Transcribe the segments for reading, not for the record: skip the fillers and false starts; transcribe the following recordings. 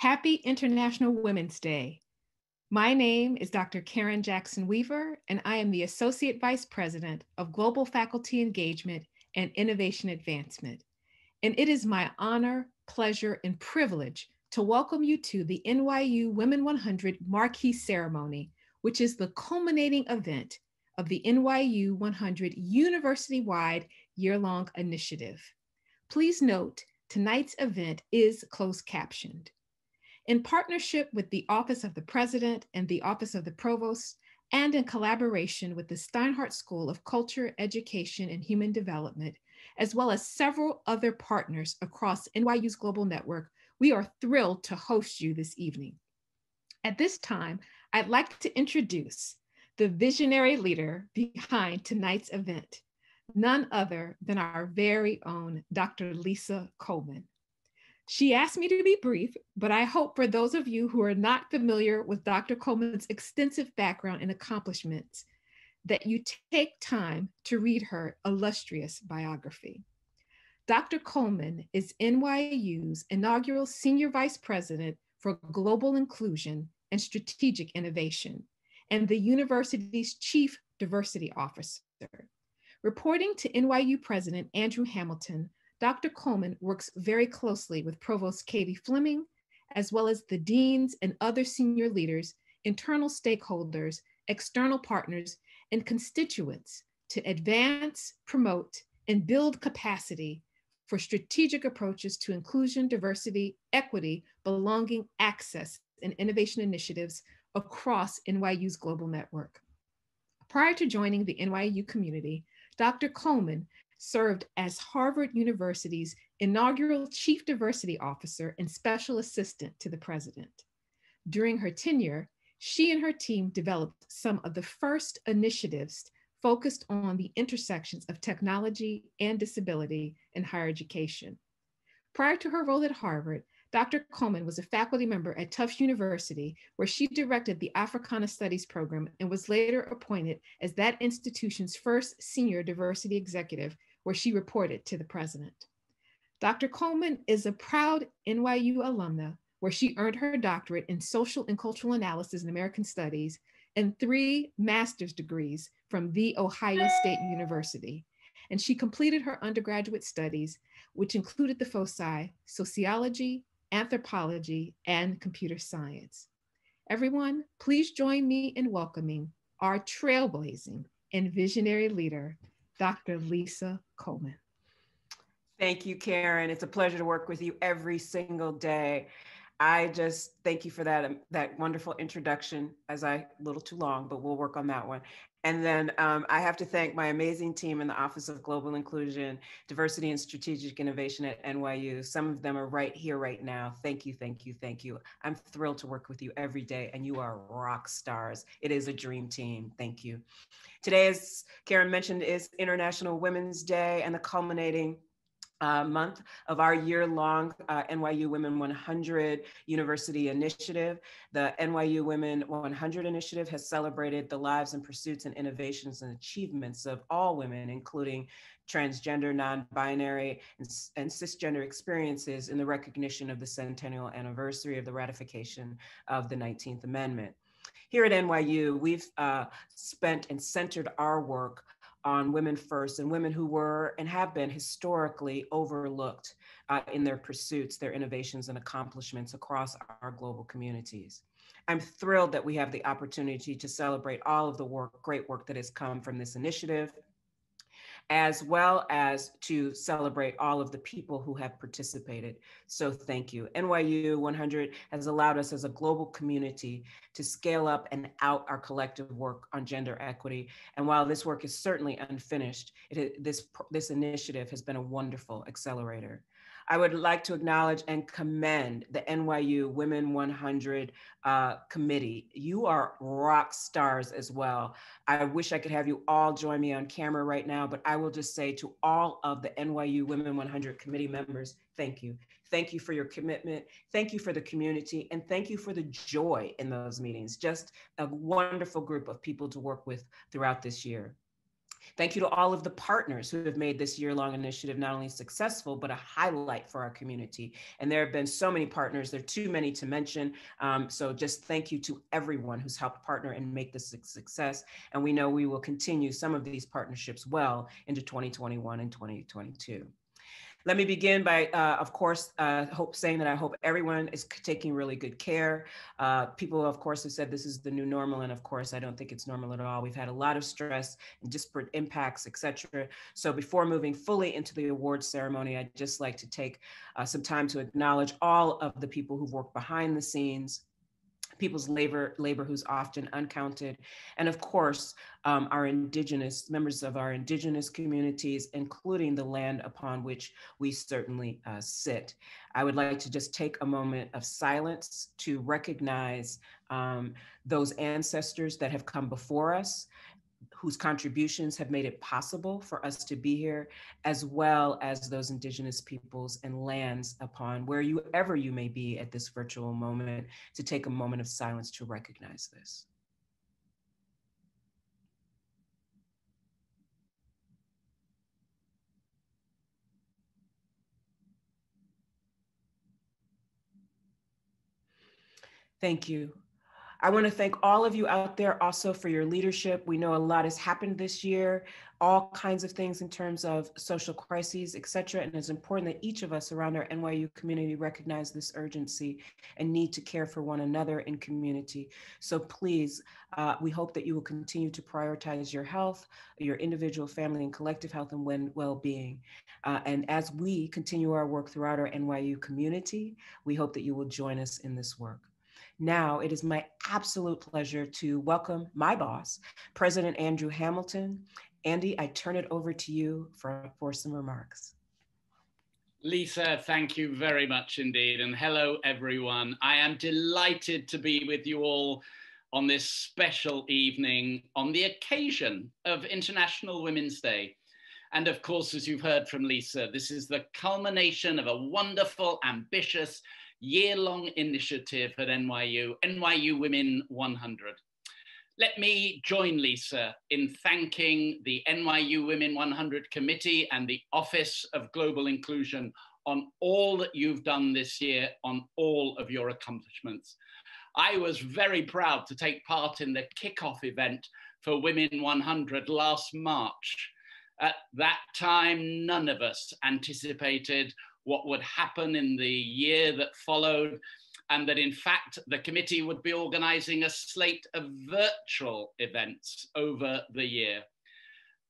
Happy International Women's Day. My name is Dr. Karen Jackson Weaver, and I am the Associate Vice President of Global Faculty Engagement and Innovation Advancement. And it is my honor, pleasure, and privilege to welcome you to the NYU Women 100 Marquee Ceremony, which is the culminating event of the NYU 100 university-wide year-long initiative. Please note, tonight's event is closed captioned. In partnership with the Office of the President and the Office of the Provost, and in collaboration with the Steinhardt School of Culture, Education, and Human Development, as well as several other partners across NYU's global network, we are thrilled to host you this evening. At this time, I'd like to introduce the visionary leader behind tonight's event, none other than our very own Dr. Lisa Coleman. She asked me to be brief, but I hope for those of you who are not familiar with Dr. Coleman's extensive background and accomplishments, that you take time to read her illustrious biography. Dr. Coleman is NYU's inaugural Senior Vice President for Global Inclusion and Strategic Innovation, and the university's Chief Diversity Officer. Reporting to NYU President Andrew Hamilton, Dr. Coleman works very closely with Provost Katie Fleming, as well as the deans and other senior leaders, internal stakeholders, external partners, and constituents to advance, promote, and build capacity for strategic approaches to inclusion, diversity, equity, belonging, access, and innovation initiatives across NYU's global network. Prior to joining the NYU community, Dr. Coleman served as Harvard University's inaugural Chief Diversity Officer and Special Assistant to the President. During her tenure, she and her team developed some of the first initiatives focused on the intersections of technology and disability in higher education. Prior to her role at Harvard, Dr. Coleman was a faculty member at Tufts University, where she directed the Africana Studies program and was later appointed as that institution's first senior diversity executive, where she reported to the president. Dr. Coleman is a proud NYU alumna, where she earned her doctorate in social and cultural analysis and American studies and 3 master's degrees from The Ohio State University. And she completed her undergraduate studies, which included the foci, sociology, anthropology, and computer science. Everyone, please join me in welcoming our trailblazing and visionary leader, Dr. Lisa Coleman. Thank you, Karen. It's a pleasure to work with you every single day. I just thank you for that wonderful introduction, a little too long, but we'll work on that one. And then I have to thank my amazing team in the Office of Global Inclusion, Diversity and Strategic Innovation at NYU. Some of them are right here, right now. Thank you, thank you, thank you. I'm thrilled to work with you every day, and you are rock stars. It is a dream team. Thank you. Today, as Karen mentioned, is International Women's Day and the culminating month of our year-long NYU Women 100 University Initiative. The NYU Women 100 Initiative has celebrated the lives and pursuits and innovations and achievements of all women, including transgender, non-binary, and cisgender experiences in the recognition of the centennial anniversary of the ratification of the 19th Amendment. Here at NYU, we've spent and centered our work on women first and women who were and have been historically overlooked in their pursuits, their innovations and accomplishments across our global communities. I'm thrilled that we have the opportunity to celebrate all of the great work that has come from this initiative, as well as to celebrate all of the people who have participated. So thank you. NYU 100 has allowed us as a global community to scale up and out our collective work on gender equity. And while this work is certainly unfinished, this initiative has been a wonderful accelerator. I would like to acknowledge and commend the NYU Women 100 committee. You are rock stars as well. I wish I could have you all join me on camera right now, but I will just say to all of the NYU Women 100 committee members, thank you. Thank you for your commitment. Thank you for the community. And thank you for the joy in those meetings. Just a wonderful group of people to work with throughout this year. Thank you to all of the partners who have made this year-long initiative not only successful, but a highlight for our community. And there have been so many partners, there are too many to mention. So just thank you to everyone who's helped partner and make this a success. And we know we will continue some of these partnerships well into 2021 and 2022. Let me begin by, of course, saying that I hope everyone is taking really good care. People, of course, have said this is the new normal, and of course, I don't think it's normal at all. We've had a lot of stress and disparate impacts, et cetera. So before moving fully into the awards ceremony, I'd just like to take some time to acknowledge all of the people who've worked behind the scenes, people's labor who's often uncounted, and of course, our indigenous members of our indigenous communities, including the land upon which we certainly sit. I would like to just take a moment of silence to recognize those ancestors that have come before us, whose contributions have made it possible for us to be here, as well as those indigenous peoples and lands upon wherever you may be at this virtual moment, to take a moment of silence to recognize this. Thank you. I want to thank all of you out there also for your leadership. We know a lot has happened this year, all kinds of things in terms of social crises, et cetera. And it's important that each of us around our NYU community recognize this urgency and need to care for one another in community. So please, we hope that you will continue to prioritize your health, your individual, family, and collective health and well-being. And as we continue our work throughout our NYU community, we hope that you will join us in this work. Now, it is my absolute pleasure to welcome my boss, President Andrew Hamilton. Andy, I turn it over to you for some remarks. Lisa, thank you very much indeed. And hello, everyone. I am delighted to be with you all on this special evening on the occasion of International Women's Day. And of course, as you've heard from Lisa, this is the culmination of a wonderful, ambitious, year-long initiative at NYU, NYU Women 100. Let me join Lisa in thanking the NYU Women 100 Committee and the Office of Global Inclusion on all that you've done this year, on all of your accomplishments. I was very proud to take part in the kickoff event for Women 100 last March. At that time, none of us anticipated what would happen in the year that followed, and that in fact, the committee would be organizing a slate of virtual events over the year.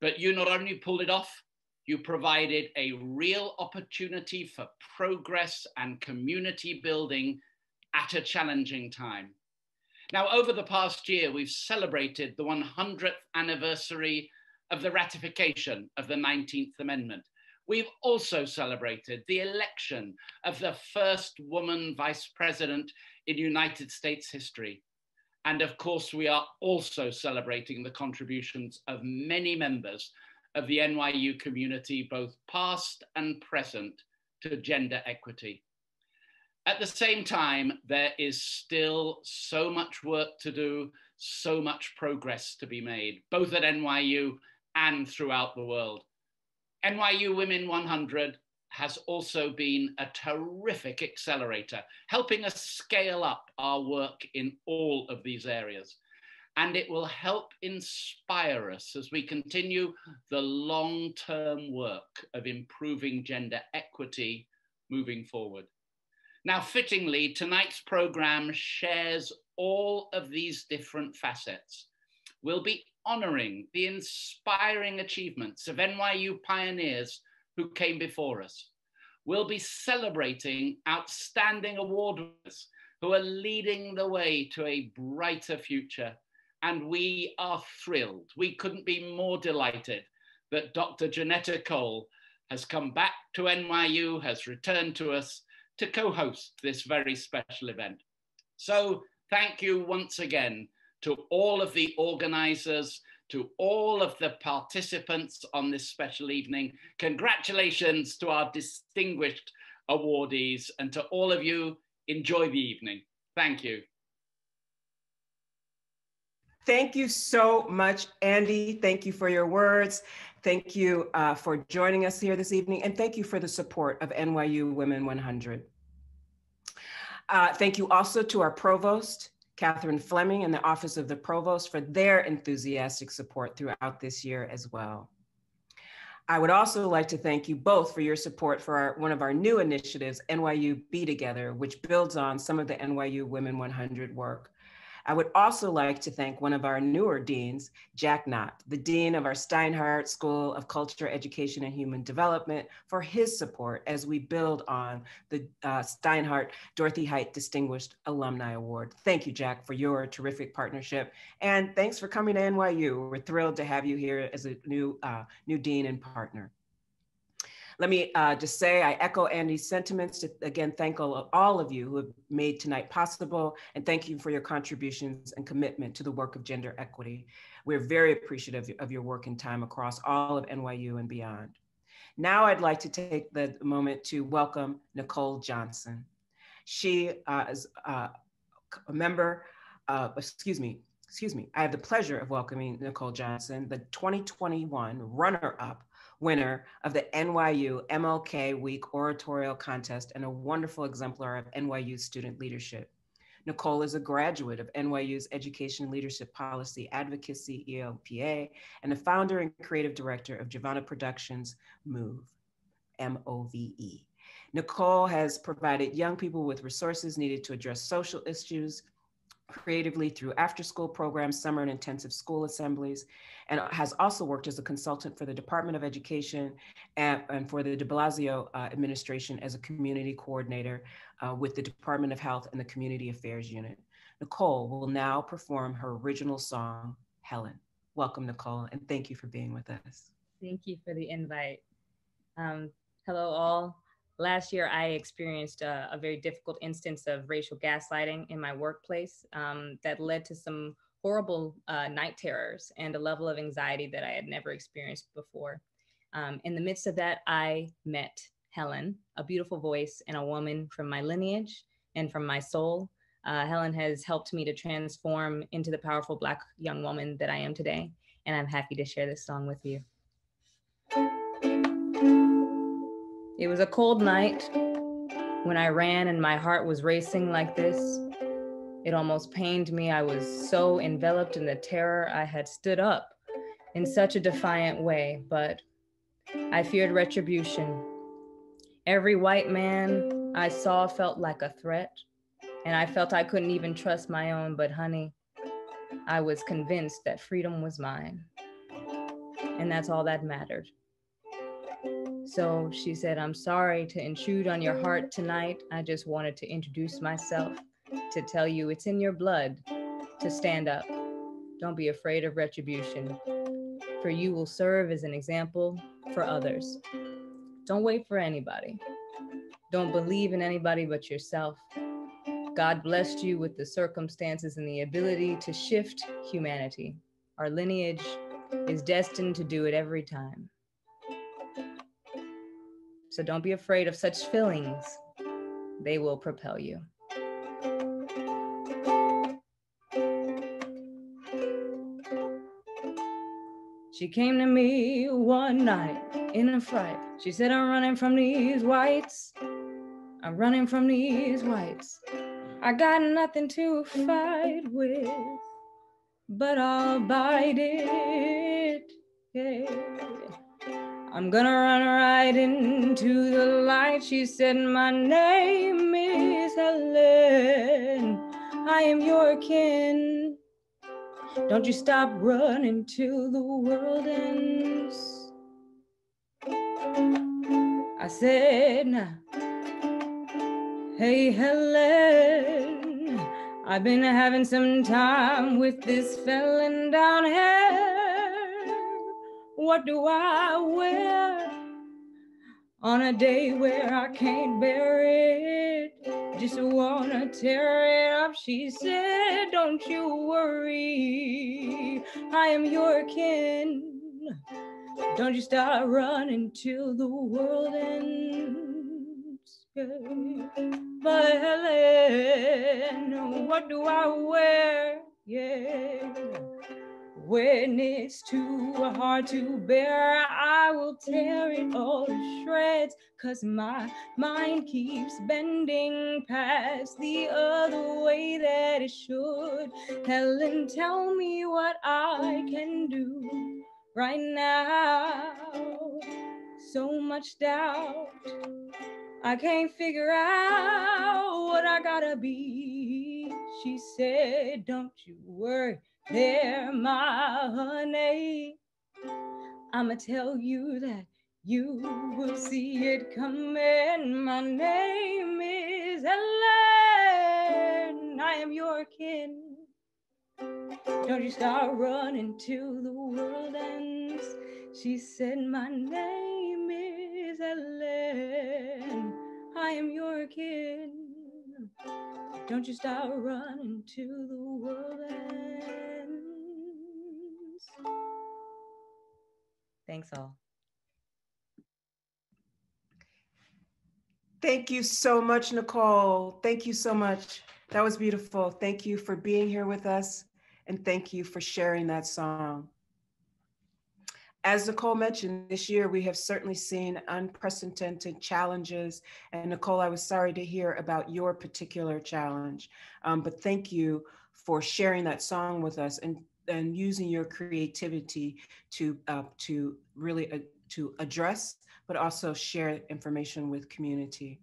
But you not only pulled it off, you provided a real opportunity for progress and community building at a challenging time. Now, over the past year, we've celebrated the 100th anniversary of the ratification of the 19th Amendment. We've also celebrated the election of the first woman vice president in United States history. And of course, we are also celebrating the contributions of many members of the NYU community, both past and present, to gender equity. At the same time, there is still so much work to do, so much progress to be made, both at NYU and throughout the world. NYU Women 100 has also been a terrific accelerator, helping us scale up our work in all of these areas. And it will help inspire us as we continue the long-term work of improving gender equity moving forward. Now, fittingly, tonight's program shares all of these different facets. We'll be honoring the inspiring achievements of NYU pioneers who came before us. We'll be celebrating outstanding award winners who are leading the way to a brighter future. And we are thrilled. We couldn't be more delighted that Dr. Janetta Cole has come back to NYU, has returned to us to co-host this very special event. So thank you once again to all of the organizers, to all of the participants on this special evening. Congratulations to our distinguished awardees, and to all of you, enjoy the evening. Thank you. Thank you so much, Andy. Thank you for your words. Thank you for joining us here this evening. And thank you for the support of NYU Women 100. Thank you also to our provost, Catherine Fleming, and the Office of the Provost for their enthusiastic support throughout this year as well. I would also like to thank you both for your support for one of our new initiatives, NYU Be Together, which builds on some of the NYU Women 100 work. I would also like to thank one of our newer deans, Jack Knott, the dean of our Steinhardt School of Culture, Education, and Human Development, for his support as we build on the Steinhardt Dorothy Height Distinguished Alumni Award. Thank you, Jack, for your terrific partnership. And thanks for coming to NYU. We're thrilled to have you here as a new dean and partner. Let me just say, I echo Andy's sentiments to again thank all of you who have made tonight possible, and thank you for your contributions and commitment to the work of gender equity. We're very appreciative of your work and time across all of NYU and beyond. Now I'd like to take the moment to welcome Nicole Johnson. She is a member, I have the pleasure of welcoming Nicole Johnson, the 2021 runner-up winner of the NYU MLK Week Oratorial Contest and a wonderful exemplar of NYU student leadership. Nicole is a graduate of NYU's Education Leadership Policy Advocacy, ELPA, and the founder and creative director of Giovanna Productions' MOVE, M-O-V-E. Nicole has provided young people with resources needed to address social issues creatively through after-school programs, summer and intensive school assemblies, and has also worked as a consultant for the Department of Education and for the de Blasio administration as a community coordinator with the Department of Health and the Community Affairs Unit. Nicole will now perform her original song, Helen. Welcome, Nicole, and thank you for being with us. Thank you for the invite. Hello, all. Last year, I experienced a very difficult instance of racial gaslighting in my workplace that led to some horrible night terrors and a level of anxiety that I had never experienced before. In the midst of that, I met Helen, a beautiful voice and a woman from my lineage and from my soul. Helen has helped me to transform into the powerful Black young woman that I am today, and I'm happy to share this song with you. It was a cold night when I ran and my heart was racing like this. It almost pained me. I was so enveloped in the terror. I had stood up in such a defiant way, but I feared retribution. Every white man I saw felt like a threat, and I felt I couldn't even trust my own, but honey, I was convinced that freedom was mine, and that's all that mattered. So she said, I'm sorry to intrude on your heart tonight. I just wanted to introduce myself, to tell you it's in your blood to stand up. Don't be afraid of retribution, for you will serve as an example for others. Don't wait for anybody. Don't believe in anybody but yourself. God blessed you with the circumstances and the ability to shift humanity. Our lineage is destined to do it every time. So don't be afraid of such feelings. They will propel you. She came to me one night in a fright. She said, I'm running from these whites. I'm running from these whites. I got nothing to fight with, but I'll bite it. Yeah. I'm gonna run right into the light. She said, my name is Helen. I am your kin. Don't you stop running till the world ends. I said, nah. Hey, Helen, I've been having some time with this felon down here. What do I wear on a day where I can't bear it? Just wanna tear it up. She said, don't you worry, I am your kin. Don't you start running till the world ends. Yeah. But Helen, what do I wear? Yeah. when it's too hard to bear, I will tear it all to shreds, 'cause my mind keeps bending past the other way that it should. Helen, tell me what I can do right now. So much doubt, I can't figure out what I gotta be. She said, don't you worry there, my honey. I'ma tell you that you will see it coming. My name is Ellen. I am your kin. Don't you start running till the world ends. She said, my name is Ellen. I am your kin. Don't you start running till the world ends. Thanks all. Thank you so much, Nicole. Thank you so much. That was beautiful. Thank you for being here with us, and thank you for sharing that song. As Nicole mentioned, this year we have certainly seen unprecedented challenges. And Nicole, I was sorry to hear about your particular challenge, but thank you for sharing that song with us and using your creativity to really to address, but also share information with community.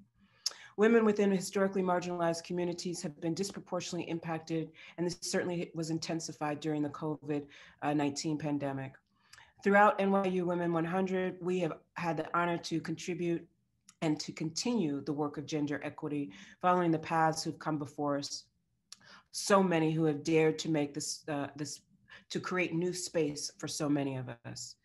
Women within historically marginalized communities have been disproportionately impacted, and this certainly was intensified during the COVID-19 pandemic. Throughout NYU Women 100, we have had the honor to contribute and to continue the work of gender equity, following the paths who've come before us. So many who have dared to make this, to create new space for so many of us.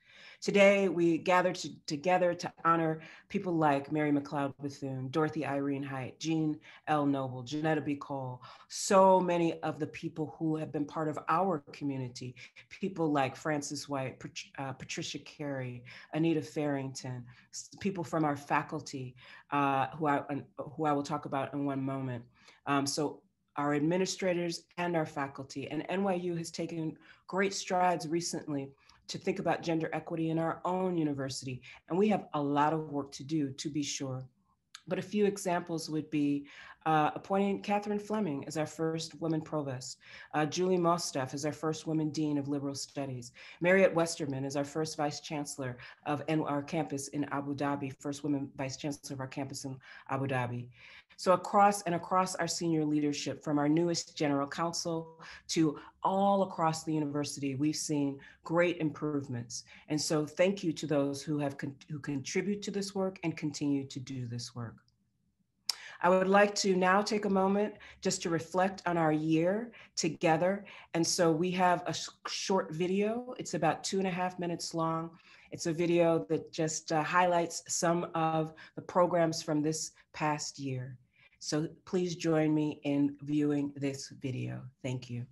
Today, we gather together to honor people like Mary McLeod Bethune, Dorothy Irene Height, Jean L. Noble, Janetta B. Cole, so many of the people who have been part of our community, people like Frances White, Patricia Carey, Anita Farrington, people from our faculty, who I will talk about in one moment. So our administrators and our faculty, and NYU has taken great strides recently to think about gender equity in our own university. And we have a lot of work to do, to be sure. But a few examples would be appointing Catherine Fleming as our first woman provost, Julie Mostaff as our first woman dean of liberal studies, Mariette Westerman as our first vice chancellor of our campus in Abu Dhabi, first woman vice chancellor of our campus in Abu Dhabi. So across our senior leadership, from our newest general counsel to all across the university, we've seen great improvements. And so thank you to those who contribute to this work and continue to do this work. I would like to now take a moment just to reflect on our year together. And so we have a short video. It's about 2.5 minutes long. It's a video that just highlights some of the programs from this past year. So please join me in viewing this video. Thank you.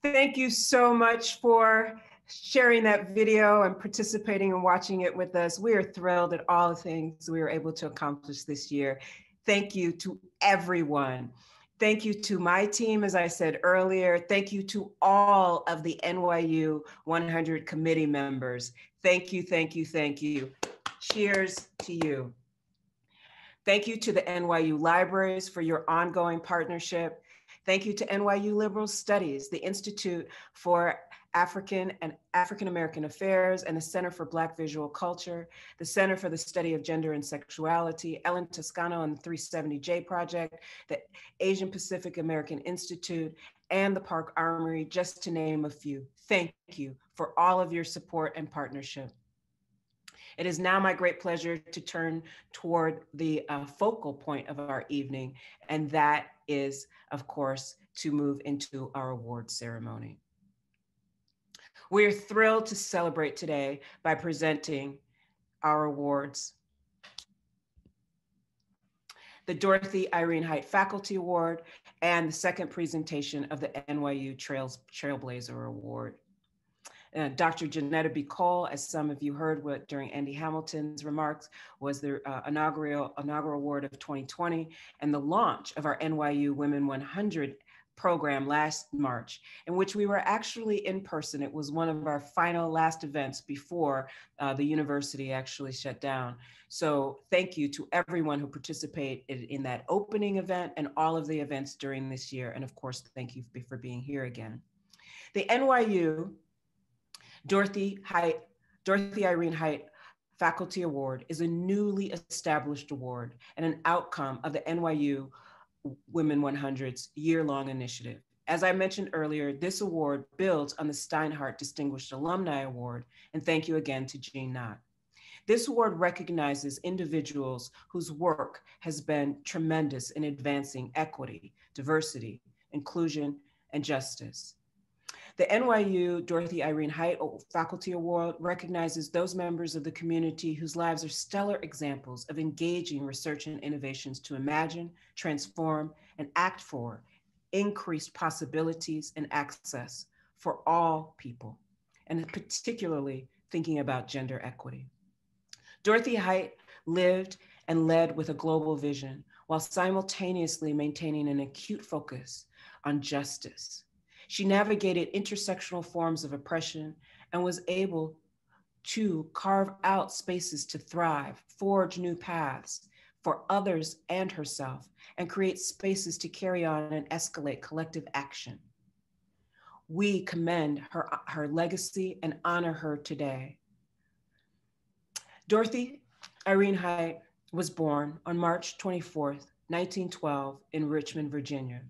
Thank you so much for sharing that video and participating and watching it with us. We are thrilled at all the things we were able to accomplish this year. Thank you to everyone. Thank you to my team, as I said earlier. Thank you to all of the NYU 100 committee members. Thank you, thank you, thank you. Cheers to you. Thank you to the NYU Libraries for your ongoing partnership. Thank you to NYU Liberal Studies, the Institute for African and African American Affairs, and the Center for Black Visual Culture, the Center for the Study of Gender and Sexuality, Ellen Toscano and the 370J Project, the Asian Pacific American Institute, and the Park Armory, just to name a few. Thank you for all of your support and partnership. It is now my great pleasure to turn toward the focal point of our evening, and that is, of course, to move into our award ceremony. We are thrilled to celebrate today by presenting our awards. The Dorothy Irene Height Faculty Award and the second presentation of the NYU Trailblazer Award. Dr. Janetta B. Cole, as some of you heard during Andy Hamilton's remarks, was the inaugural award of 2020 and the launch of our NYU Women 100 program last March, in which we were actually in person. It was one of our final last events before the university actually shut down. So thank you to everyone who participated in that opening event and all of the events during this year. And of course, thank you for being here again. The NYU Dorothy Irene Height Faculty Award is a newly established award and an outcome of the NYU Women 100's year-long initiative. As I mentioned earlier, this award builds on the Steinhardt Distinguished Alumni Award, and thank you again to Jean Knott. This award recognizes individuals whose work has been tremendous in advancing equity, diversity, inclusion, and justice. The NYU Dorothy Irene Height Faculty Award recognizes those members of the community whose lives are stellar examples of engaging research and innovations to imagine, transform, and act for increased possibilities and access for all people, and particularly thinking about gender equity. Dorothy Height lived and led with a global vision while simultaneously maintaining an acute focus on justice. She navigated intersectional forms of oppression and was able to carve out spaces to thrive, forge new paths for others and herself, and create spaces to carry on and escalate collective action. We commend her legacy and honor her today. Dorothy Irene Height was born on March 24th, 1912 in Richmond, Virginia.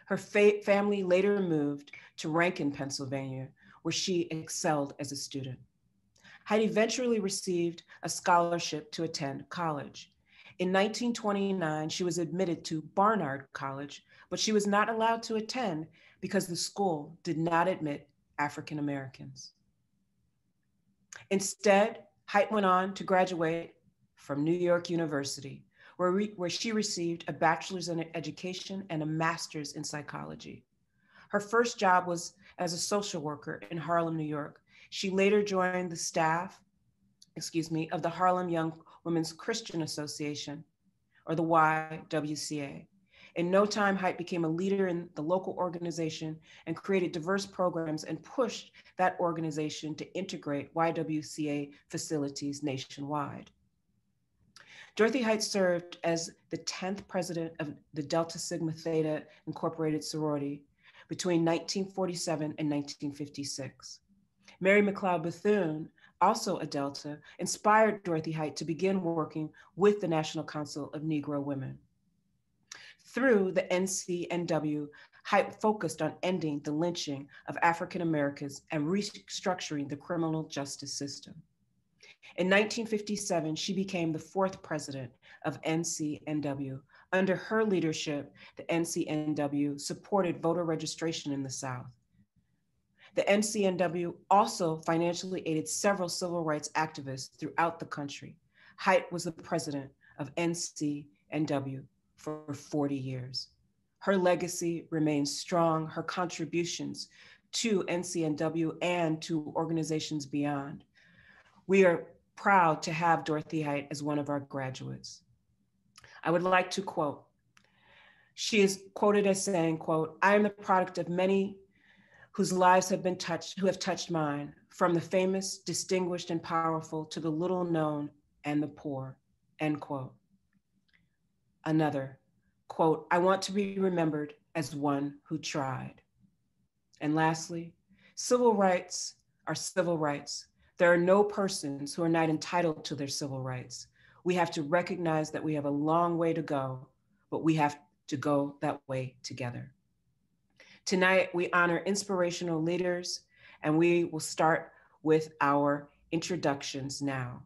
Her family later moved to Rankin, Pennsylvania, where she excelled as a student. Height eventually received a scholarship to attend college. In 1929, she was admitted to Barnard College, but she was not allowed to attend because the school did not admit African Americans. Instead, Height went on to graduate from New York University, where she received a bachelor's in education and a master's in psychology. Her first job was as a social worker in Harlem, New York. She later joined the staff, of the Harlem Young Women's Christian Association, or the YWCA. In no time, Height became a leader in the local organization and created diverse programs and pushed that organization to integrate YWCA facilities nationwide. Dorothy Height served as the 10th president of the Delta Sigma Theta Incorporated sorority between 1947 and 1956. Mary McLeod Bethune, also a Delta, inspired Dorothy Height to begin working with the National Council of Negro Women. Through the NCNW, Height focused on ending the lynching of African Americans and restructuring the criminal justice system. In 1957, she became the 4th president of NCNW. Under her leadership, the NCNW supported voter registration in the South. The NCNW also financially aided several civil rights activists throughout the country. Height was the president of NCNW for 40 years. Her legacy remains strong, her contributions to NCNW and to organizations beyond. We are proud to have Dorothy Height as one of our graduates. I would like to quote, she is quoted as saying, quote, "I am the product of many whose lives have been touched, who have touched mine, from the famous, distinguished, and powerful to the little known and the poor," end quote. Another, quote, "I want to be remembered as one who tried." And lastly, civil rights are civil rights. There are no persons who are not entitled to their civil rights. We have to recognize that we have a long way to go, but we have to go that way together. Tonight, we honor inspirational leaders, and we will start with our introductions now.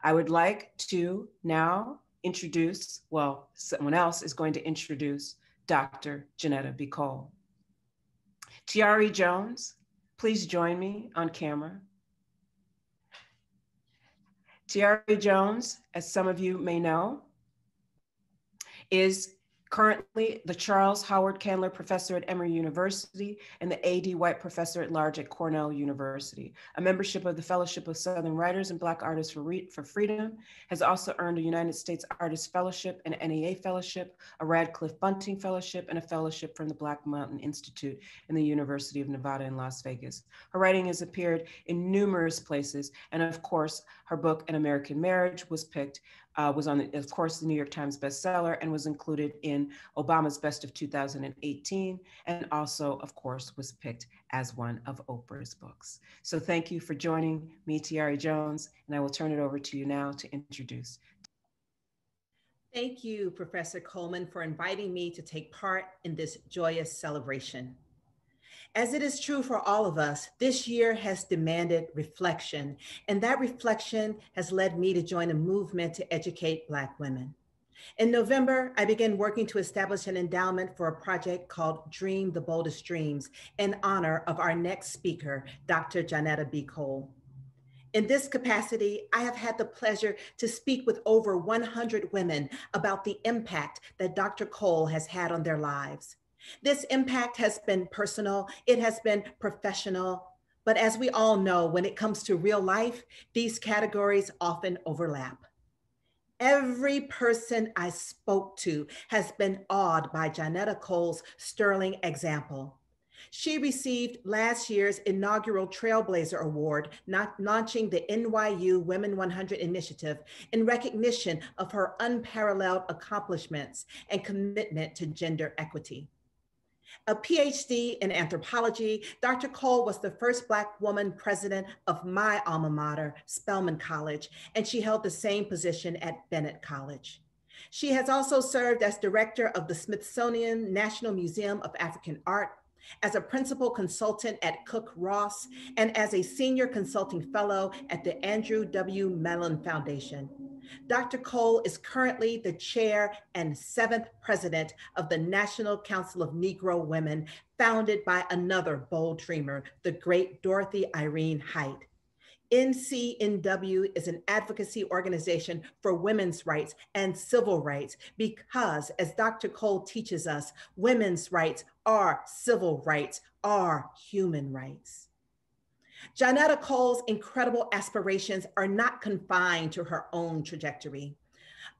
I would like to now introduce, well, someone else is going to introduce Dr. Janetta B. Cole. Tiare Jones, please join me on camera. Tiare Jones, as some of you may know, is currently the Charles Howard Candler Professor at Emory University and the A.D. White Professor at Large at Cornell University. A membership of the Fellowship of Southern Writers and Black Artists for Freedom, has also earned a United States Artist Fellowship, an NEA Fellowship, a Radcliffe Bunting Fellowship, and a Fellowship from the Black Mountain Institute in the University of Nevada in Las Vegas. Her writing has appeared in numerous places, and of course, her book, An American Marriage, was picked was on, of course, the New York Times bestseller and was included in Obama's Best of 2018, and also, of course, was picked as one of Oprah's books. So thank you for joining me, Tiare Jones, and I will turn it over to you now to introduce. Thank you, Professor Coleman, for inviting me to take part in this joyous celebration. As it is true for all of us, this year has demanded reflection, and that reflection has led me to join a movement to educate Black women. In November, I began working to establish an endowment for a project called Dream the Boldest Dreams in honor of our next speaker, Dr. Janetta B. Cole. In this capacity, I have had the pleasure to speak with over 100 women about the impact that Dr. Cole has had on their lives. This impact has been personal, it has been professional, but as we all know, when it comes to real life, these categories often overlap. Every person I spoke to has been awed by Janetta Cole's sterling example. She received last year's inaugural Trailblazer Award, launching the NYU Women 100 initiative in recognition of her unparalleled accomplishments and commitment to gender equity. A PhD in anthropology, Dr. Cole was the first Black woman president of my alma mater, Spelman College, and she held the same position at Bennett College. She has also served as director of the Smithsonian National Museum of African Art, as a principal consultant at Cook-Ross, and as a senior consulting fellow at the Andrew W. Mellon Foundation. Dr. Cole is currently the chair and 7th president of the National Council of Negro Women, founded by another bold dreamer, the great Dorothy Irene Height. NCNW is an advocacy organization for women's rights and civil rights because, as Dr. Cole teaches us, women's rights are civil rights, are human rights. Janetta Cole's incredible aspirations are not confined to her own trajectory.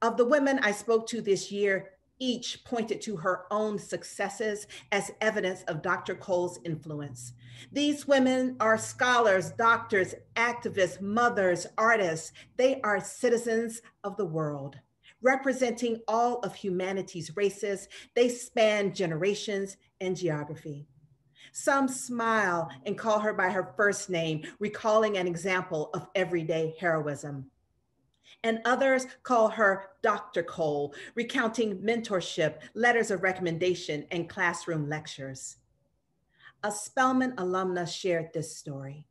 Of the women I spoke to this year, each pointed to her own successes as evidence of Dr. Cole's influence. These women are scholars, doctors, activists, mothers, artists. They are citizens of the world, representing all of humanity's races. They span generations and geography. Some smile and call her by her first name, recalling an example of everyday heroism. And others call her Dr. Cole, recounting mentorship, letters of recommendation, and classroom lectures. A Spelman alumna shared this story.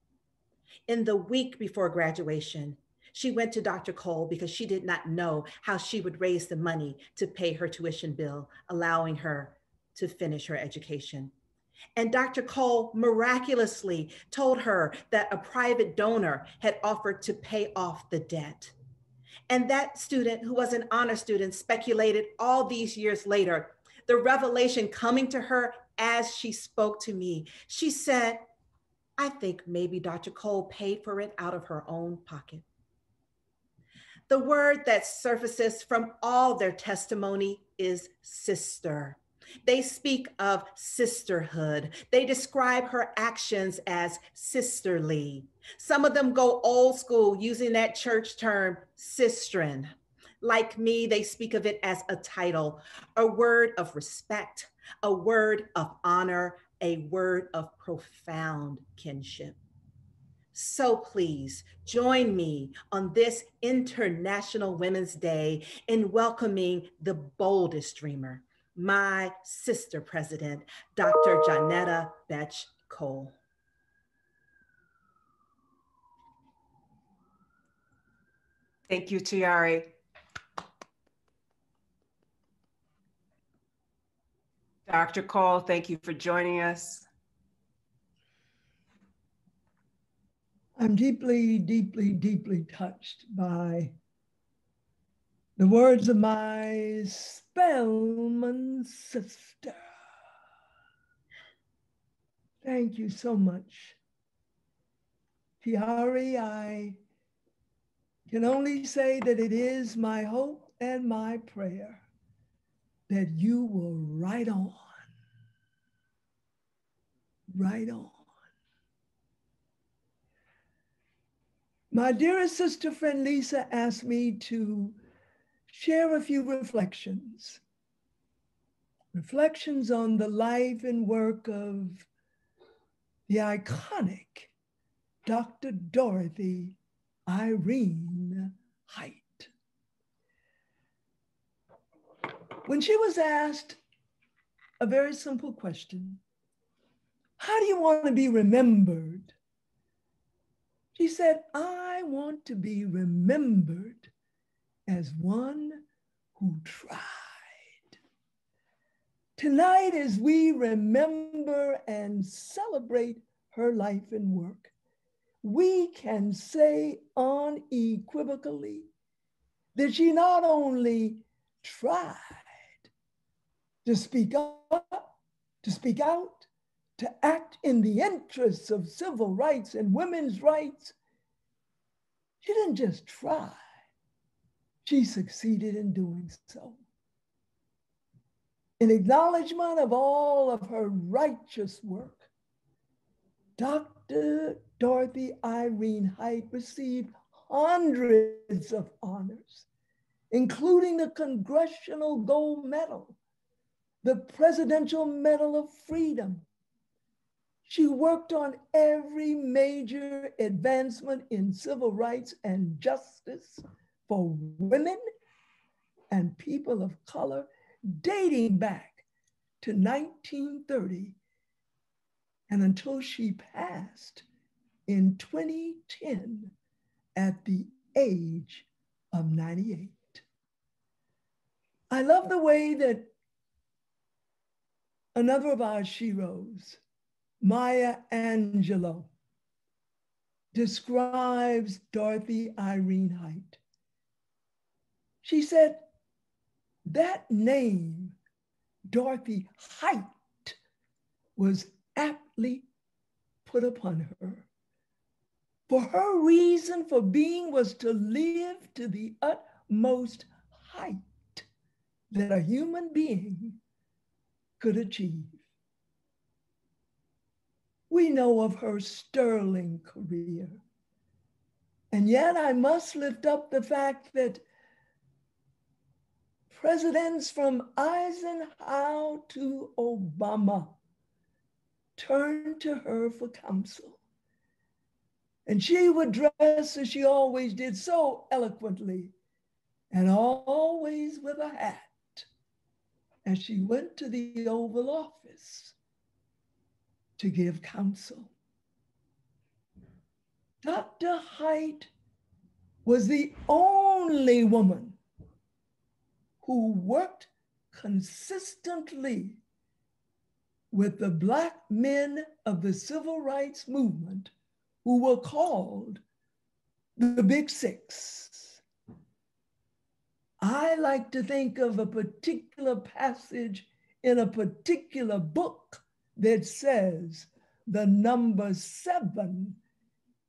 In the week before graduation, she went to Dr. Cole because she did not know how she would raise the money to pay her tuition bill, allowing her to finish her education. And Dr. Cole miraculously told her that a private donor had offered to pay off the debt. And that student, who was an honor student, speculated all these years later the revelation coming to her as she spoke to me. She said, I think maybe Dr. Cole paid for it out of her own pocket. The word that surfaces from all their testimony is sister. They speak of sisterhood. They describe her actions as sisterly. Some of them go old school using that church term, sistren. Like me, they speak of it as a title, a word of respect, a word of honor, a word of profound kinship. So please join me on this International Women's Day in welcoming the boldest dreamer, my sister president, Dr. Johnetta Betch Cole. Thank you, Tiare. Dr. Cole, thank you for joining us. I'm deeply, deeply, deeply touched by the words of my Spelman sister. Thank you so much. Tiare, I can only say that it is my hope and my prayer that you will ride on. Ride on. My dearest sister friend Lisa asked me to share a few reflections. Reflections on the life and work of the iconic Dr. Dorothy Irene Height. When she was asked a very simple question, how do you want to be remembered? She said, I want to be remembered as one who tried. Tonight, as we remember and celebrate her life and work, we can say unequivocally that she not only tried to speak up, to speak out, to act in the interests of civil rights and women's rights. She didn't just try, she succeeded in doing so. In acknowledgement of all of her righteous work, Dr. Dorothy Irene Height received hundreds of honors, including the Congressional Gold Medal, the Presidential Medal of Freedom. She worked on every major advancement in civil rights and justice for women and people of color, dating back to 1930 and until she passed in 2010 at the age of 98. I love the way that another of our sheroes, Maya Angelou, describes Dorothy Irene Height. She said, that name, Dorothy Height, was aptly put upon her. For her reason for being was to live to the utmost height that a human being could achieve. We know of her sterling career. And yet I must lift up the fact that presidents from Eisenhower to Obama turned to her for counsel. And she would dress as she always did, so eloquently, and always with a hat, as she went to the Oval Office to give counsel. Dr. Height was the only woman who worked consistently with the Black men of the civil rights movement who were called the Big Six. I like to think of a particular passage in a particular book that says the number 7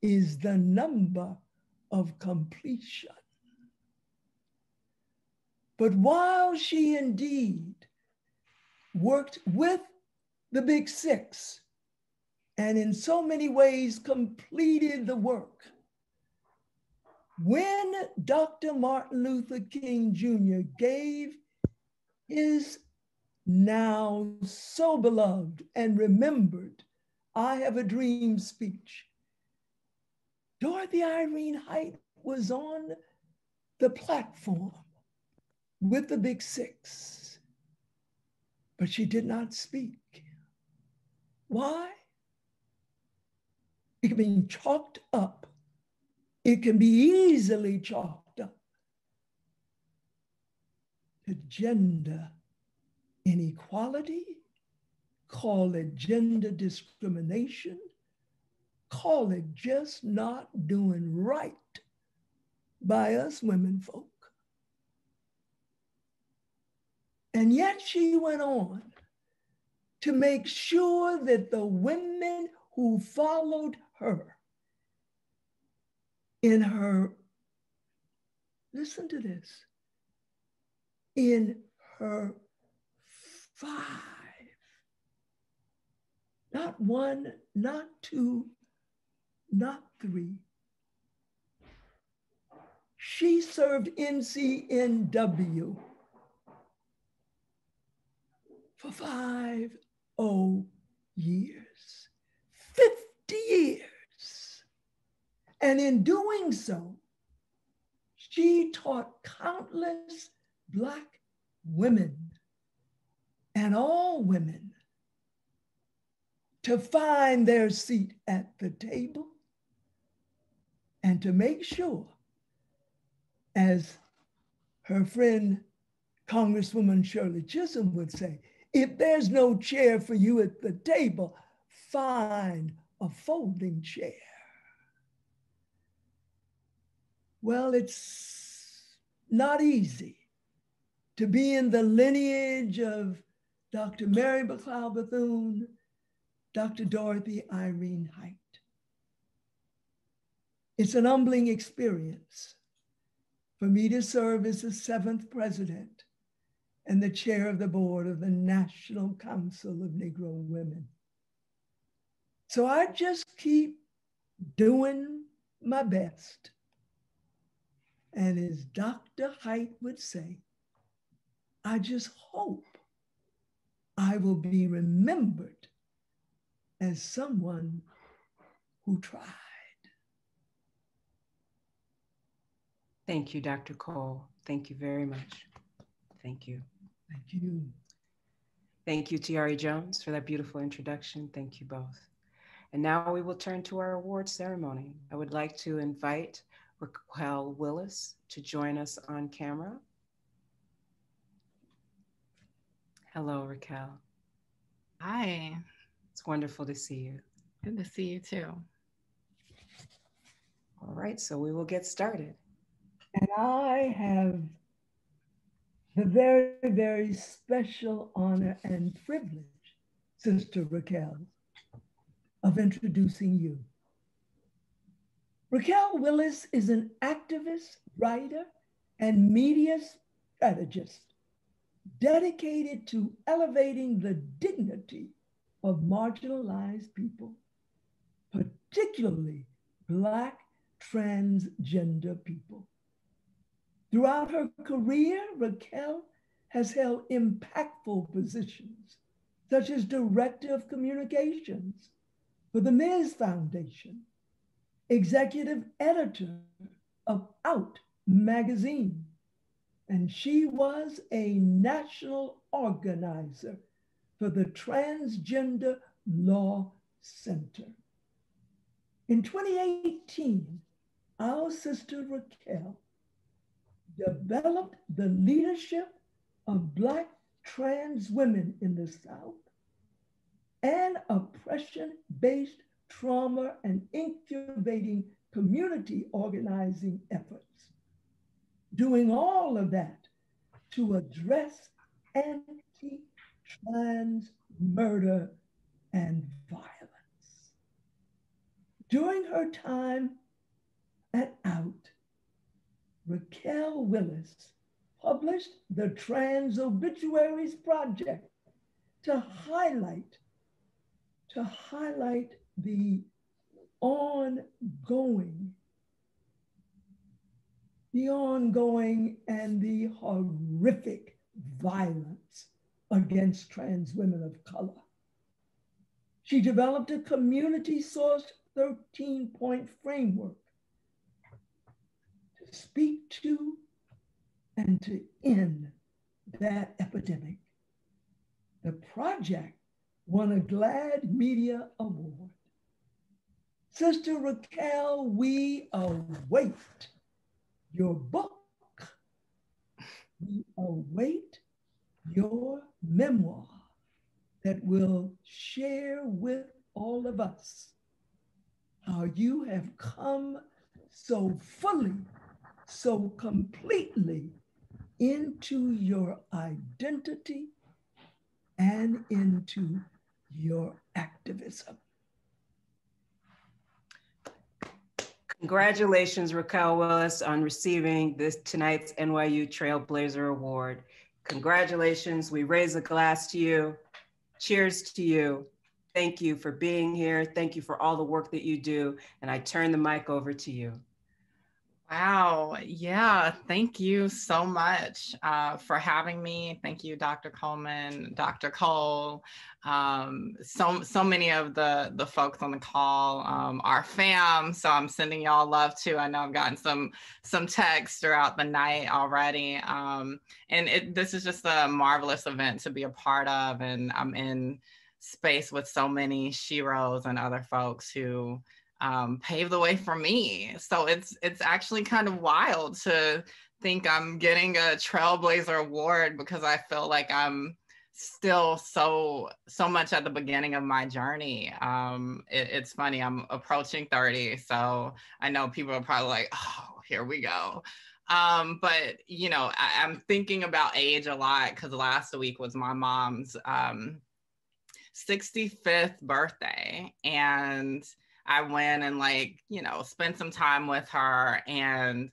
is the number of completion. But while she indeed worked with the Big Six and in so many ways completed the work, when Dr. Martin Luther King Jr. gave his now so beloved and remembered I Have a Dream speech, Dorothy Irene Height was on the platform with the Big Six, but she did not speak. Why? It can be chalked up. It can be easily chalked up to gender inequality, call it gender discrimination, call it just not doing right by us women folk. And yet she went on to make sure that the women who followed her in her, listen to this, in her 5, not 1, not 2, not 3. She served NCNW for 50 years, 50 years. And in doing so, she taught countless Black women and all women to find their seat at the table and to make sure, as her friend Congresswoman Shirley Chisholm would say, if there's no chair for you at the table, find a folding chair. Well, it's not easy to be in the lineage of Dr. Mary McLeod Bethune, Dr. Dorothy Irene Height. It's an humbling experience for me to serve as the 7th president and the chair of the board of the National Council of Negro Women. So I just keep doing my best. And as Dr. Height would say, I just hope I will be remembered as someone who tried. Thank you, Dr. Cole. Thank you very much. Thank you. Thank you. Thank you, Tiare Jones, for that beautiful introduction. Thank you both. And now we will turn to our award ceremony. I would like to invite Raquel Willis to join us on camera. Hello, Raquel. Hi. It's wonderful to see you. Good to see you too. All right, so we will get started. And I have the very, very special honor and privilege, Sister Raquel, of introducing you. Raquel Willis is an activist, writer, and media strategist dedicated to elevating the dignity of marginalized people, particularly Black transgender people. Throughout her career, Raquel has held impactful positions, such as Director of Communications for the Ms. Foundation, Executive Editor of Out magazine, and she was a national organizer for the Transgender Law Center. In 2018, our sister Raquel developed the leadership of Black trans women in the South and oppression-based trauma and incubating community organizing efforts, doing all of that to address anti-trans trans murder and violence. During her time at OUT, Raquel Willis published the Trans Obituaries Project to highlight the ongoing and the horrific violence against trans women of color. She developed a community-sourced 13-point framework to speak to and to end that epidemic. The project won a GLAAD Media Award. Sister Raquel, we await your book. We await your memoir that will share with all of us how you have come so fully, so completely into your identity and into your activism. Congratulations, Raquel Willis, on receiving tonight's NYU Trailblazer Award. Congratulations, we raise a glass to you. Cheers to you. Thank you for being here. Thank you for all the work that you do. And I turn the mic over to you. Wow. Yeah. Thank you so much for having me. Thank you, Dr. Coleman, Dr. Cole. So many of the folks on the call are fam. So I'm sending y'all love too. I know I've gotten some texts throughout the night already. This is just a marvelous event to be a part of. And I'm in space with so many sheroes and other folks who paved the way for me. So it's actually kind of wild to think I'm getting a Trailblazer Award because I feel like I'm still so much at the beginning of my journey. It's funny, I'm approaching 30, so I know people are probably like, oh, here we go. But you know, I'm thinking about age a lot because last week was my mom's 65th birthday, and I went and spent some time with her. And,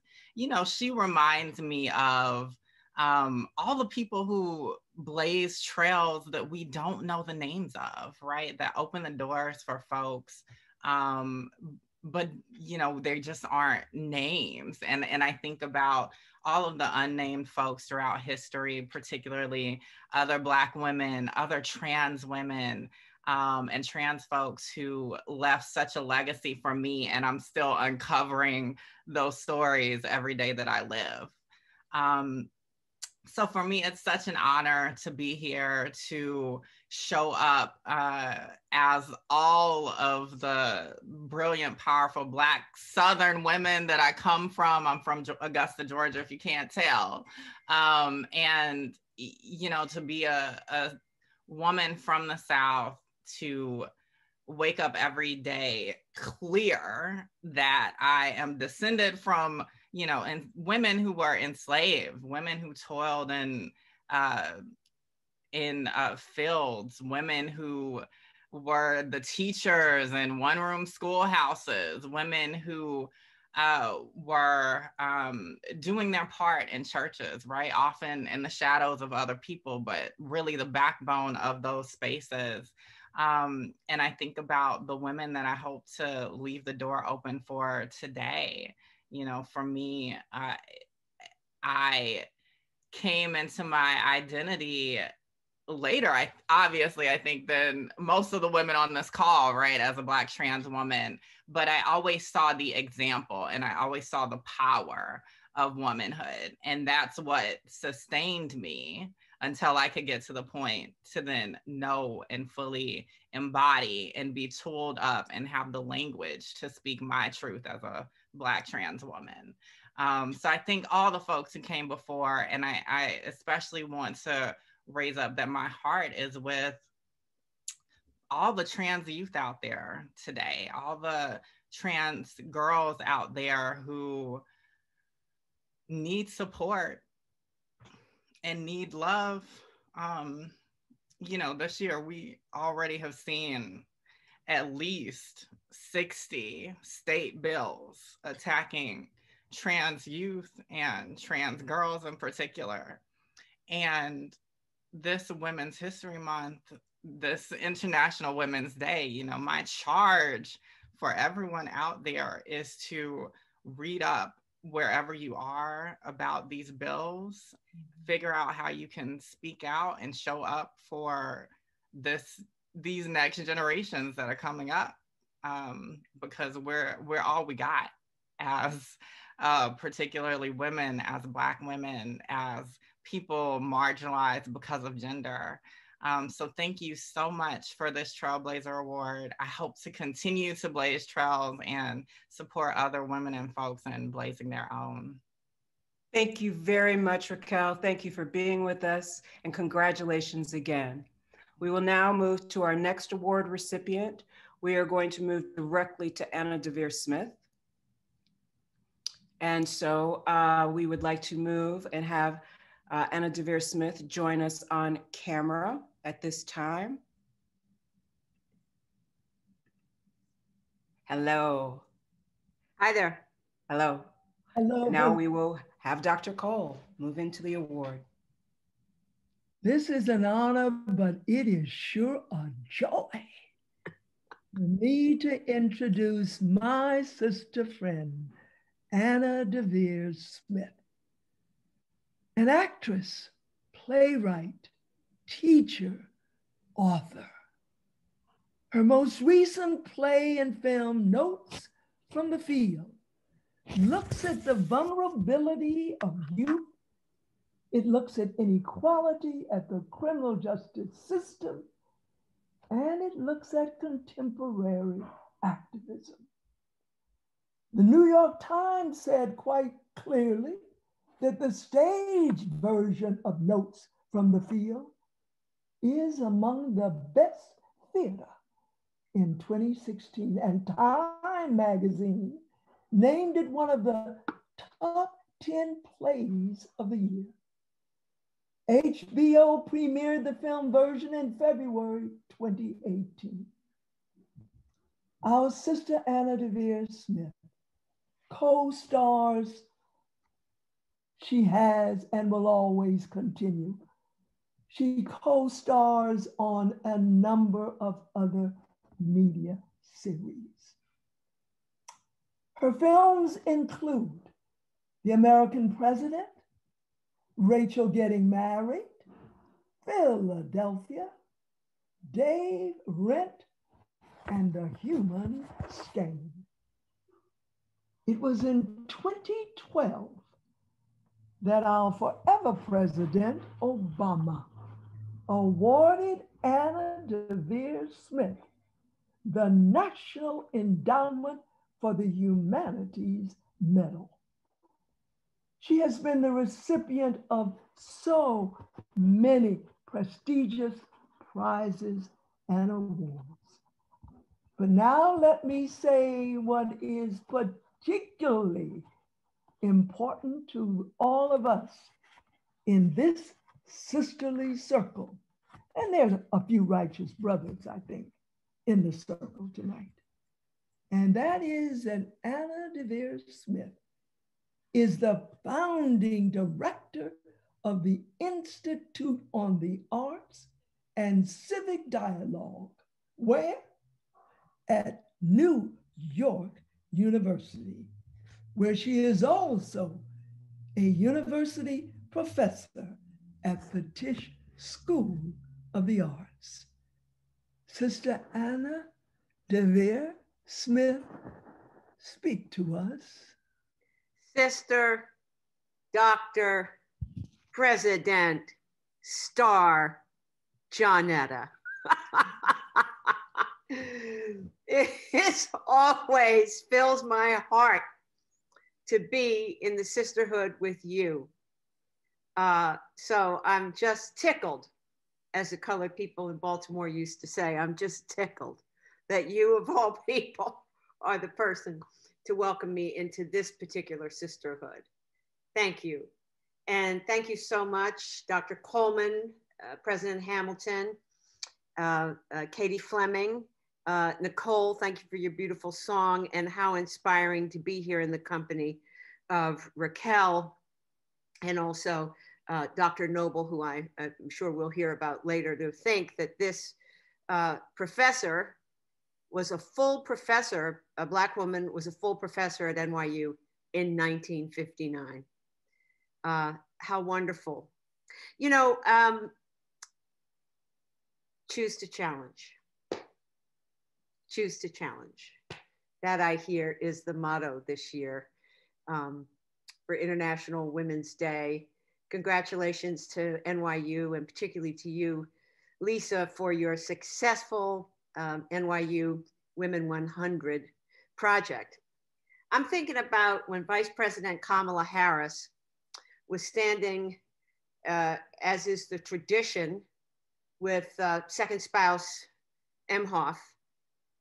she reminds me of all the people who blaze trails that we don't know the names of, right? That open the doors for folks. But, they just aren't names. And I think about all of the unnamed folks throughout history, particularly other Black women, other trans women, and trans folks who left such a legacy for me, and I'm still uncovering those stories every day that I live. So for me, it's such an honor to be here to show up as all of the brilliant, powerful Black Southern women that I come from. I'm from Augusta, Georgia, if you can't tell. And, to be a woman from the South, to wake up every day clear that I am descended from, and women who were enslaved, women who toiled in fields, women who were the teachers in one-room schoolhouses, women who were doing their part in churches, right? Often in the shadows of other people, but really the backbone of those spaces. And I think about the women that I hope to leave the door open for today. For me, I came into my identity later, I think, than most of the women on this call, right, as a Black trans woman. But I always saw the example, and I always saw the power of womanhood. And that's what sustained me until I could get to the point to then know and fully embody and be tooled up and have the language to speak my truth as a Black trans woman. So I think all the folks who came before, and I especially want to raise up that my heart is with all the trans youth out there today, all the trans girls out there who need support and need love, you know, this year we already have seen at least 60 state bills attacking trans youth and trans girls in particular. And this Women's History Month, this International Women's Day, you know, my charge for everyone out there is to read up wherever you are about these bills, figure out how you can speak out and show up for these next generations that are coming up, because we're all we got as particularly women, as Black women, as people marginalized because of gender. So thank you so much for this Trailblazer Award. I hope to continue to blaze trails and support other women and folks in blazing their own. Thank you very much, Raquel. Thank you for being with us, and congratulations again. We will now move to our next award recipient. We are going to move directly to Anna Deavere Smith. And so we would like to move and have Anna Deavere Smith join us on camera at this time. Hello. Hi there. Hello. Hello. Now we will have Dr. Cole move into the award. This is an honor, but it is sure a joy for me to introduce my sister friend, Anna Deavere Smith, an actress, playwright, teacher, author. Her most recent play and film, Notes from the Field, looks at the vulnerability of youth. It looks at inequality at the criminal justice system, and it looks at contemporary activism. The New York Times said quite clearly that the stage version of Notes from the Field is among the best theater in 2016, and Time magazine named it one of the top 10 plays of the year. HBO premiered the film version in February 2018. Our sister Anna Deavere Smith co-stars, she has and will always continue. She co-stars on a number of other media series. Her films include The American President, Rachel Getting Married, Philadelphia, Dave Rent, and The Human Stain. It was in 2012 that our forever President Obama awarded Anna Deavere Smith the National Endowment for the Humanities Medal. She has been the recipient of so many prestigious prizes and awards. But now let me say what is particularly important to all of us in this sisterly circle. And there's a few righteous brothers, I think, in the circle tonight. And that is that Anna Deavere Smith is the founding director of the Institute on the Arts and Civic Dialogue, where? At New York University, where she is also a university professor at the Tisch School of the Arts. Sister Anna Deavere Smith, speak to us. Sister, Dr., President, Star, Johnetta. It always fills my heart to be in the sisterhood with you. So I'm just tickled, as the colored people in Baltimore used to say, I'm just tickled that you of all people are the person to welcome me into this particular sisterhood. Thank you. And thank you so much, Dr. Coleman, President Hamilton, Katie Fleming, Nicole, thank you for your beautiful song, and how inspiring to be here in the company of Raquel, and also Dr. Noble, who I'm sure we'll hear about later, to think that this professor was a full professor, a Black woman was a full professor at NYU in 1959. How wonderful. You know, choose to challenge. Choose to challenge. That, I hear, is the motto this year for International Women's Day. Congratulations to NYU, and particularly to you, Lisa, for your successful NYU Women 100 project. I'm thinking about when Vice President Kamala Harris was standing, as is the tradition, with second spouse Emhoff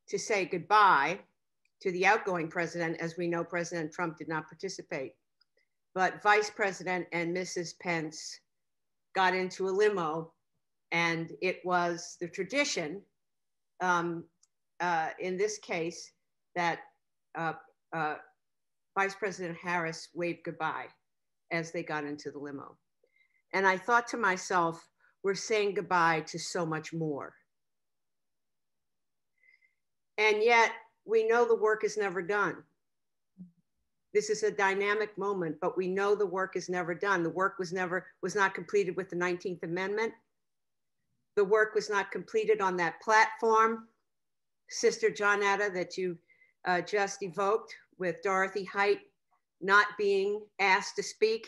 to say goodbye to the outgoing president. As we know, President Trump did not participate, but Vice President and Mrs. Pence got into a limo, and it was the tradition, in this case, that Vice President Harris waved goodbye as they got into the limo. And I thought to myself, we're saying goodbye to so much more. And yet we know the work is never done. This is a dynamic moment, but we know the work is never done. The work was not completed with the 19th Amendment. The work was not completed on that platform, Sister Johnetta, that you just evoked, with Dorothy Height not being asked to speak.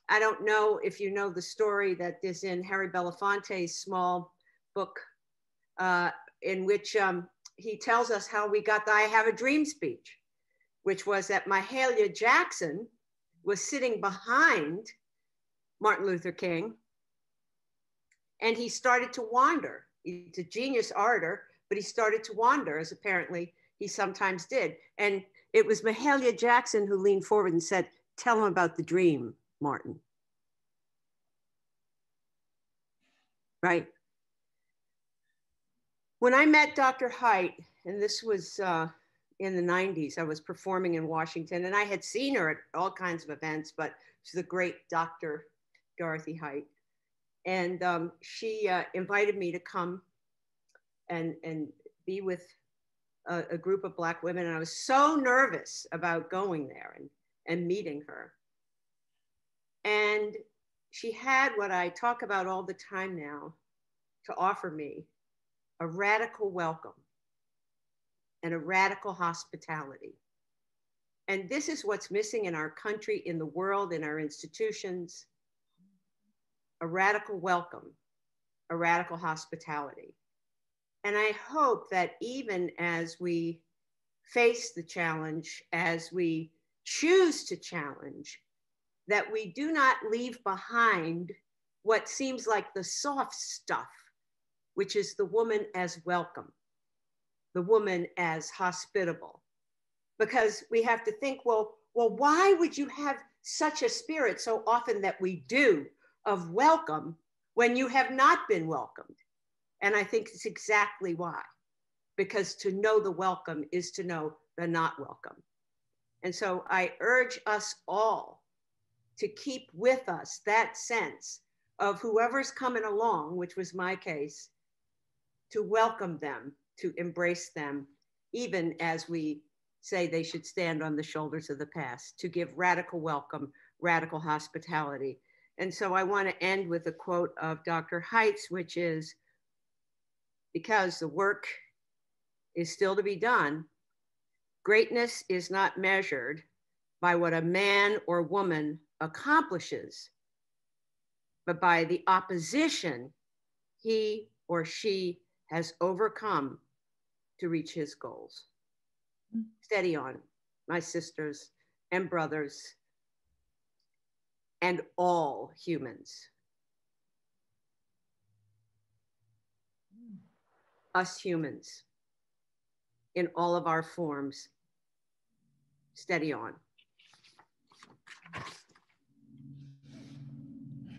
I don't know if you know the story that is in Harry Belafonte's small book, in which he tells us how we got the I Have a Dream speech, which was that Mahalia Jackson was sitting behind Martin Luther King, and he started to wander. He's a genius orator, but he started to wander, as apparently he sometimes did. And it was Mahalia Jackson who leaned forward and said, "Tell him about the dream, Martin." Right. When I met Dr. Height, and this was in the 90s, I was performing in Washington, and I had seen her at all kinds of events, but she's the great Dr. Dorothy Height. And she invited me to come and be with a group of Black women. And I was so nervous about going there and meeting her. And she had what I talk about all the time now to offer me: a radical welcome and a radical hospitality. And this is what's missing in our country, in the world, in our institutions: a radical welcome, a radical hospitality. And I hope that even as we face the challenge, as we choose to challenge, that we do not leave behind what seems like the soft stuff, which is the woman as welcome, the woman as hospitable. Because we have to think, well, why would you have such a spirit so often that we do of welcome when you have not been welcomed? And I think it's exactly why, because to know the welcome is to know the not welcome. And so I urge us all to keep with us that sense of whoever's coming along, which was my case, to welcome them, to embrace them, even as we say they should stand on the shoulders of the past, to give radical welcome, radical hospitality. And so I want to end with a quote of Dr. Height's, which is, because the work is still to be done, greatness is not measured by what a man or woman accomplishes, but by the opposition he or she has overcome to reach his goals. Steady on, my sisters and brothers, and all humans. Us humans, in all of our forms, steady on.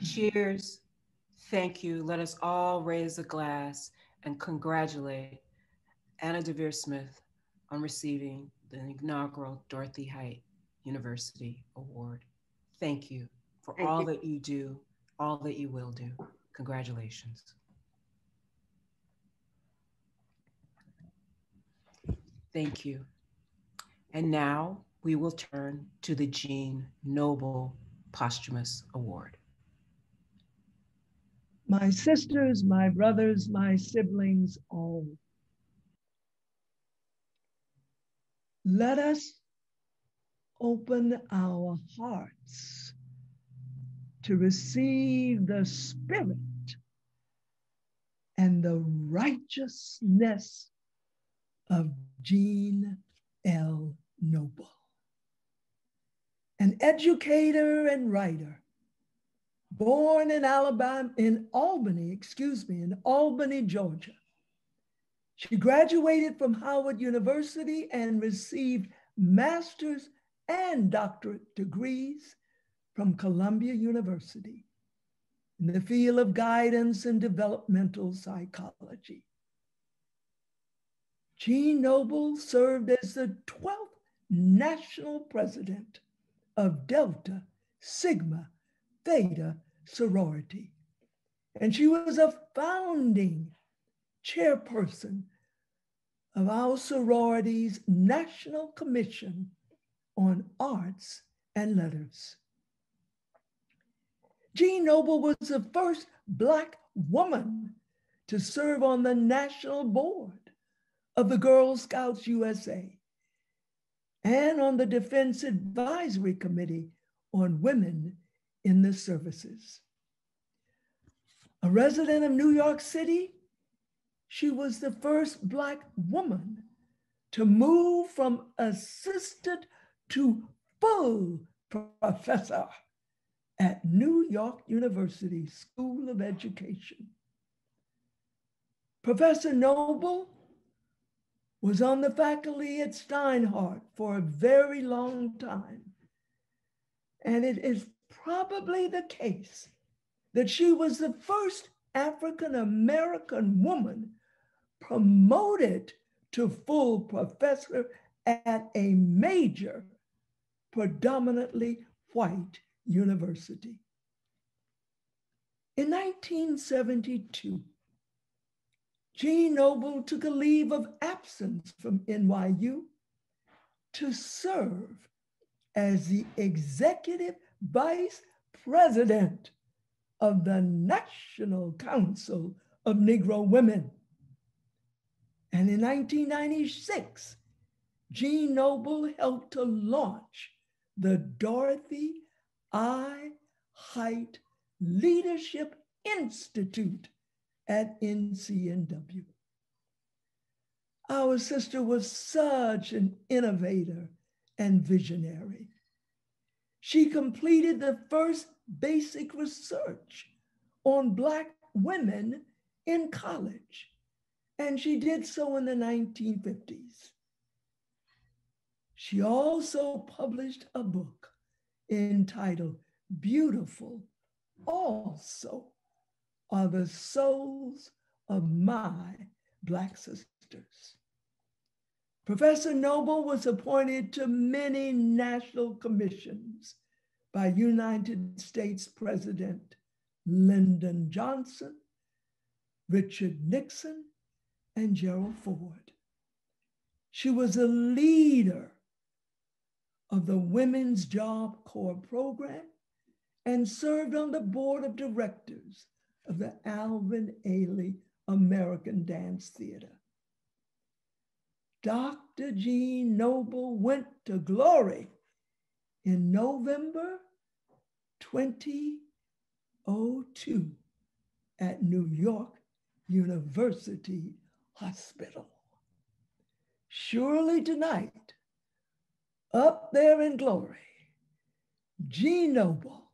Cheers. Thank you. Let us all raise a glass and congratulate Anna Deavere Smith on receiving the inaugural Dorothy Height University Award. Thank you for all that you do, all that you will do. Congratulations. Thank you. And now we will turn to the Jean Noble Posthumous Award. My sisters, my brothers, my siblings, all. Let us open our hearts to receive the spirit and the righteousness of Jean L. Noble, an educator and writer, born in Albany, Georgia. She graduated from Howard University and received master's and doctorate degrees from Columbia University in the field of guidance and developmental psychology. Jean Noble served as the 12th national president of Delta Sigma Theta sorority, and she was a founding chairperson of our sorority's National Commission on Arts and Letters. Jean Noble was the first Black woman to serve on the national board of the Girl Scouts USA and on the Defense Advisory Committee on Women in the Services. A resident of New York City, she was the first Black woman to move from assistant to full professor at New York University School of Education. Professor Noble was on the faculty at Steinhardt for a very long time. And it is probably the case that she was the first African-American woman promoted to full professor at a major, predominantly white university. In 1972, Jean Noble took a leave of absence from NYU to serve as the executive vice president of the National Council of Negro Women. And in 1996, Jean Noble helped to launch the Dorothy I. Height Leadership Institute at NCNW. Our sister was such an innovator and visionary. She completed the first basic research on Black women in college, and she did so in the 1950s. She also published a book entitled Beautiful Also Are the Souls of My Black Sisters. Professor Noble was appointed to many national commissions by United States President Lyndon Johnson, Richard Nixon, and Gerald Ford. She was a leader of the Women's Job Corps program and served on the board of directors of the Alvin Ailey American Dance Theater. Dr. Jean Noble went to glory in November 2002 at New York University Hospital. Surely tonight, up there in glory, Jean Noble,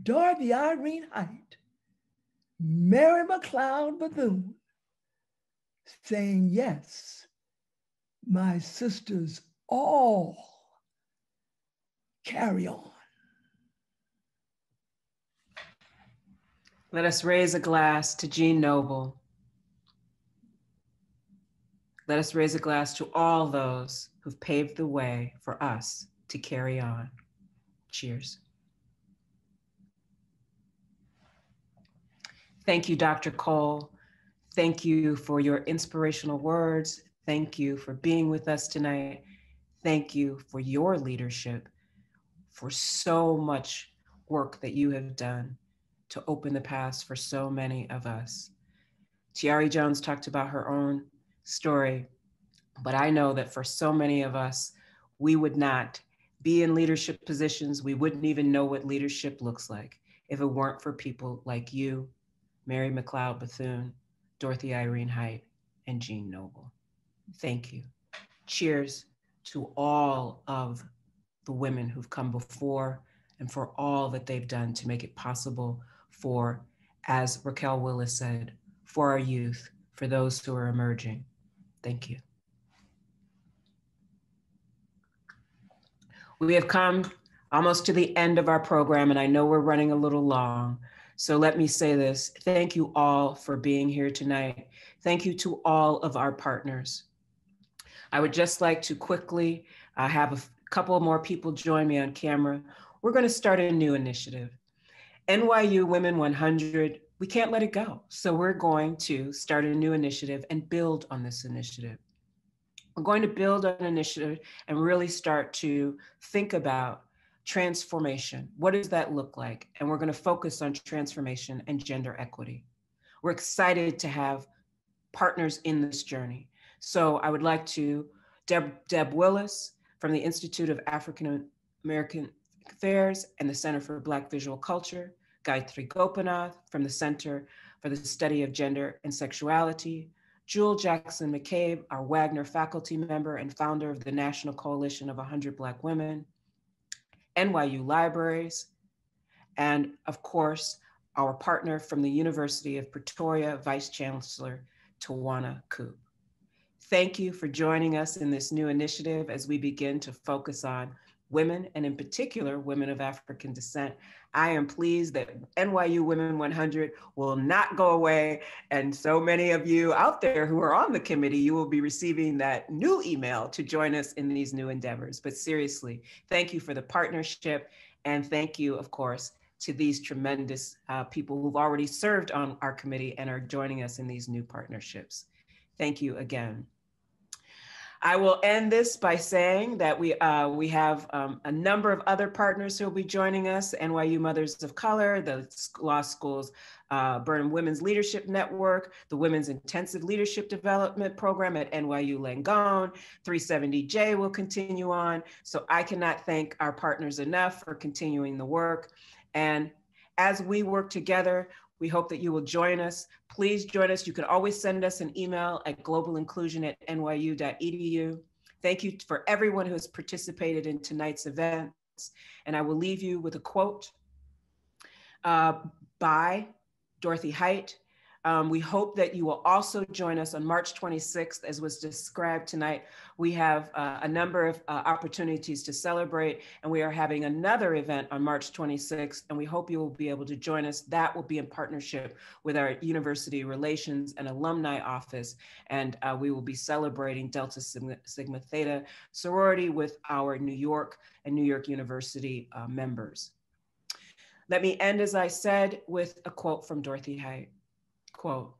Dorothy Irene Height, Mary McLeod Bethune, saying, yes, my sisters all carry on. Let us raise a glass to Jean Noble Let us raise a glass to all those who've paved the way for us to carry on. Cheers. Thank you, Dr. Cole. Thank you for your inspirational words. Thank you for being with us tonight. Thank you for your leadership, for so much work that you have done to open the paths for so many of us. Tiari Jones talked about her own story, but I know that for so many of us, we would not be in leadership positions. We wouldn't even know what leadership looks like if it weren't for people like you, Mary McLeod Bethune, Dorothy Irene Height, and Jean Noble. Thank you. Cheers to all of the women who've come before and for all that they've done to make it possible for, as Raquel Willis said, for our youth, for those who are emerging. Thank you. We have come almost to the end of our program, and I know we're running a little long. So let me say this. Thank you all for being here tonight. Thank you to all of our partners. I would just like to quickly have a couple more people join me on camera. We're going to start a new initiative. NYU Women 100, we can't let it go. So we're going to start a new initiative and build on this initiative. We're going to build on an initiative and really start to think about transformation. What does that look like? And we're going to focus on transformation and gender equity. We're excited to have partners in this journey. So I would like to, Deb Willis from the Institute of African American Affairs and the Center for Black Visual Culture, Gayatri Gopinath from the Center for the Study of Gender and Sexuality, Jewel Jackson McCabe, our Wagner faculty member and founder of the National Coalition of 100 Black Women, NYU Libraries, and of course, our partner from the University of Pretoria, Vice Chancellor Tawana Coop. Thank you for joining us in this new initiative as we begin to focus on women, and in particular, women of African descent. I am pleased that NYU Women 100 will not go away. And so many of you out there who are on the committee, you will be receiving that new email to join us in these new endeavors. But seriously, thank you for the partnership. And thank you, of course, to these tremendous people who've already served on our committee and are joining us in these new partnerships. Thank you again. I will end this by saying that we have a number of other partners who will be joining us: NYU Mothers of Color, the Law School's Burnham Women's Leadership Network, the Women's Intensive Leadership Development Program at NYU Langone, 370J will continue on. So I cannot thank our partners enough for continuing the work. And as we work together, we hope that you will join us. Please join us. You can always send us an email at globalinclusion@nyu.edu. Thank you for everyone who has participated in tonight's events. And I will leave you with a quote by Dorothy Height. We hope that you will also join us on March 26th, as was described tonight. We have a number of opportunities to celebrate, and we are having another event on March 26th, and we hope you will be able to join us. That will be in partnership with our University Relations and Alumni Office, and we will be celebrating Delta Sigma Theta sorority with our New York and New York University members. Let me end, as I said, with a quote from Dorothy Height. Quote,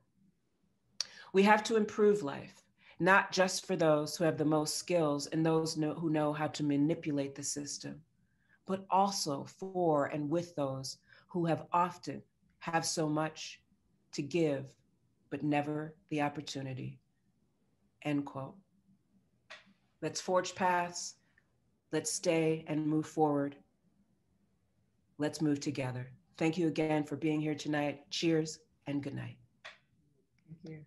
"We have to improve life, not just for those who have the most skills and those who know how to manipulate the system, but also for and with those who often have so much to give, but never the opportunity." End quote. Let's forge paths. Let's stay and move forward. Let's move together. Thank you again for being here tonight. Cheers and good night. Thank you.